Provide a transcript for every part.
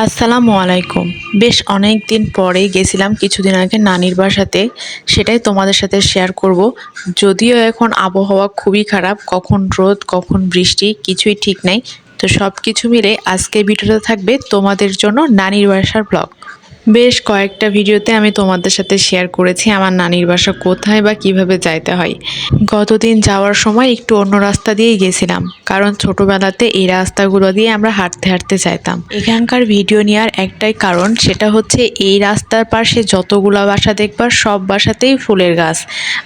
আসসালামু আলাইকুম। বেশ অনেক দিন পরেই গেছিলাম কিছুদিন আগে নানির বাসাতে। সেটাই তোমাদের সাথে শেয়ার করব। যদিও এখন আবহাওয়া খুবই খারাপ, কখন রোদ কখন বৃষ্টি কিছুই ঠিক নাই। তো সব কিছু মিলে আজকের ভিডিওটা থাকবে তোমাদের জন্য নানির বাসার ব্লগ। বেশ কয়েকটা ভিডিওতে আমি তোমাদের সাথে শেয়ার করেছি আমার নানির বাসা কোথায় বা কিভাবে যাইতে হয়। গতদিন যাওয়ার সময় একটু অন্য রাস্তা দিয়েই গেছিলাম, কারণ ছোটবেলাতে এই রাস্তাগুলো দিয়ে আমরা হাঁটতে হাঁটতে যাইতাম। এখানকার ভিডিও নেওয়ার একটাই কারণ, সেটা হচ্ছে এই রাস্তার পাশে যতগুলা বাসা দেখবা সব বাসাতেই ফুলের গাছ।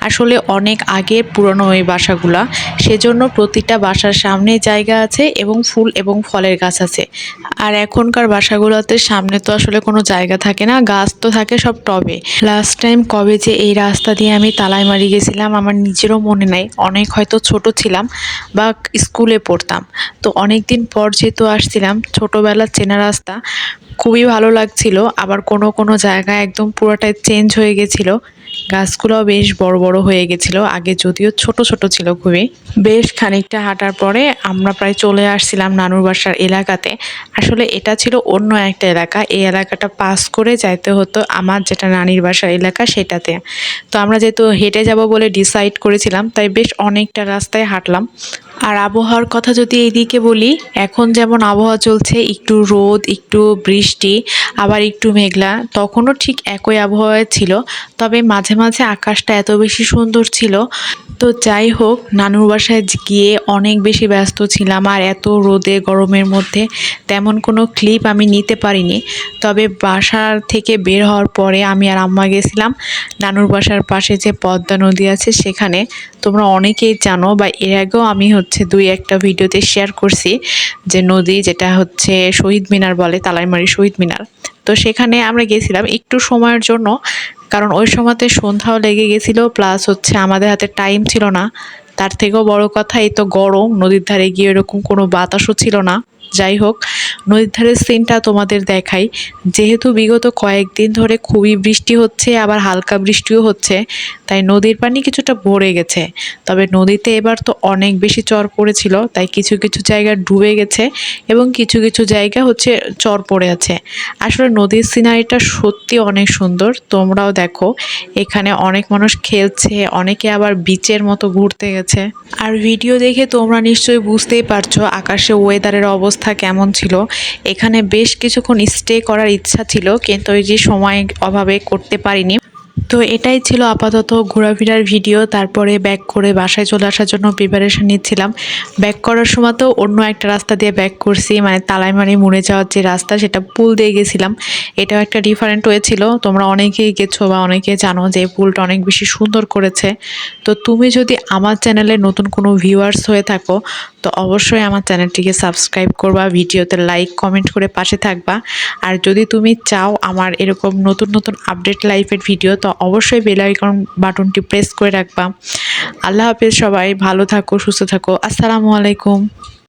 আসলে অনেক আগে পুরনো ওই বাসাগুলা, সেজন্য প্রতিটা বাসার সামনে জায়গা আছে এবং ফুল এবং ফলের গাছ আছে। আর এখনকার বাসাগুলোতে সামনে তো আসলে কোনো জায়গা থাকে না, গাছ তো থাকে সব টবে। লাস্ট টাইম কবে যে এই রাস্তা দিয়ে আমি তালাইমারি গেছিলাম আমার নিজেরও মনে নাই, অনেক হয়তো ছোট ছিলাম বা স্কুলে পড়তাম। তো অনেক দিন পর যেহেতু আসছিলাম, ছোটবেলার চেনা রাস্তা, খুবই ভালো লাগছিল। আবার কোনো কোনো জায়গায় একদম পুরোটাই চেঞ্জ হয়ে গেছিল, গাছগুলোও বেশ বড় বড় হয়ে গেছিল, আগে যদিও ছোট ছোট ছিল খুবই। বেশ খানিকটা হাঁটার পরে আমরা প্রায় চলে আসছিলাম নানুর বাসার এলাকাতে। আসলে এটা ছিল অন্য একটা এলাকা, এই এলাকাটা পাস করে যাইতে হতো আমার যেটা নানির বাসার এলাকা সেটাতে। তো আমরা যেহেতু হেঁটে যাব বলে ডিসাইড করেছিলাম, তাই বেশ অনেকটা রাস্তায় হাঁটলাম। আর আবহাওয়ার কথা যদি এইদিকে বলি, এখন যেমন আবহাওয়া চলছে, একটু রোদ একটু বৃষ্টি আবার একটু মেঘলা, তখনও ঠিক একই আবহাওয়া ছিল। তবে মাঝে মাঝে আকাশটা এত বেশি সুন্দর ছিল। তো যাই হোক, নানুর বাসায় গিয়ে অনেক বেশি ব্যস্ত ছিলাম, আর এত রোদে গরমের মধ্যে তেমন কোনো ক্লিপ আমি নিতে পারিনি। তবে বাসার থেকে বের হওয়ার পরে আমি আর আম্মা গেছিলাম নানুর বাসার পাশে যে পদ্মা নদী আছে সেখানে। তোমরা অনেকেই জানো, বা এর আগেও আমি দুই একটা ভিডিওতে শেয়ার করছি, যে নদী যেটা হচ্ছে শহীদ মিনার বলে, তালাইমারি শহীদ মিনার। তো সেখানে আমরা গেছিলাম একটু সময়ের জন্য, কারণ ওই সময়তে সন্ধ্যাও লেগে গেছিল, প্লাস আমাদের হাতে টাইম ছিল না। তার থেকেও বড় কথা, এই তো গরম, নদীর ধারে গিয়ে এরকম কোনো বাতাসও ছিল না। যাই হোক, নদীর ধারের সিনটা তোমাদের দেখাই। যেহেতু বিগত কয়েকদিন ধরে খুবই বৃষ্টি হচ্ছে, আবার হালকা বৃষ্টিও হচ্ছে, তাই নদীর পানি কিছুটা ভরে গেছে। তবে নদীতে এবার তো অনেক বেশি চর পড়েছিল, তাই কিছু কিছু জায়গা ডুবে গেছে এবং কিছু কিছু জায়গা চর পড়ে আছে। আসলে নদীর সিনারিটা সত্যি অনেক সুন্দর, তোমরাও দেখো। এখানে অনেক মানুষ খেলছে, অনেকে আবার বিচের মতো ঘুরতে গেছে। আর ভিডিও দেখে তোমরা নিশ্চয়ই বুঝতেই পারছো আকাশে ওয়েদারের অবস্থা কেমন ছিল। এখানে বেশ কিছুক্ষণ স্টে করার ইচ্ছা ছিল, কিন্তু ওই যে সময় অভাবে করতে পারিনি। তো এটাই ছিল আপাতত ঘোরাফেরার ভিডিও। তারপরে ব্যাক করে বাসায় চলে আসার জন্য প্রিপারেশন নিচ্ছিলাম। ব্যাক করার সময় তো অন্য একটা রাস্তা দিয়ে ব্যাক করছি, মানে তালাইমারি মুড়ে যাওয়ার যে রাস্তা সেটা পুল দিয়ে গেছিলাম। এটাও একটা ডিফারেন্ট ওয়ে ছিল। তোমরা অনেকেই গেছো বা অনেকে জানো যে পুলটা অনেক বেশি সুন্দর করেছে। তো তুমি যদি আমার চ্যানেলে নতুন কোনো ভিউয়ার্স হয়ে থাকো, তো অবশ্যই আমার চ্যানেলটিকে সাবস্ক্রাইব করবা, ভিডিওতে লাইক কমেন্ট করে পাশে থাকবা। আর যদি তুমি চাও আমার এরকম নতুন নতুন আপডেট লাইফের ভিডিও, তো অবশ্যই বেল আইকন বাটনটি প্রেস করে রাখবা। আল্লাহ হাফেজ, সবাই ভালো থাকো সুস্থ থাকো। আসসালামু আলাইকুম।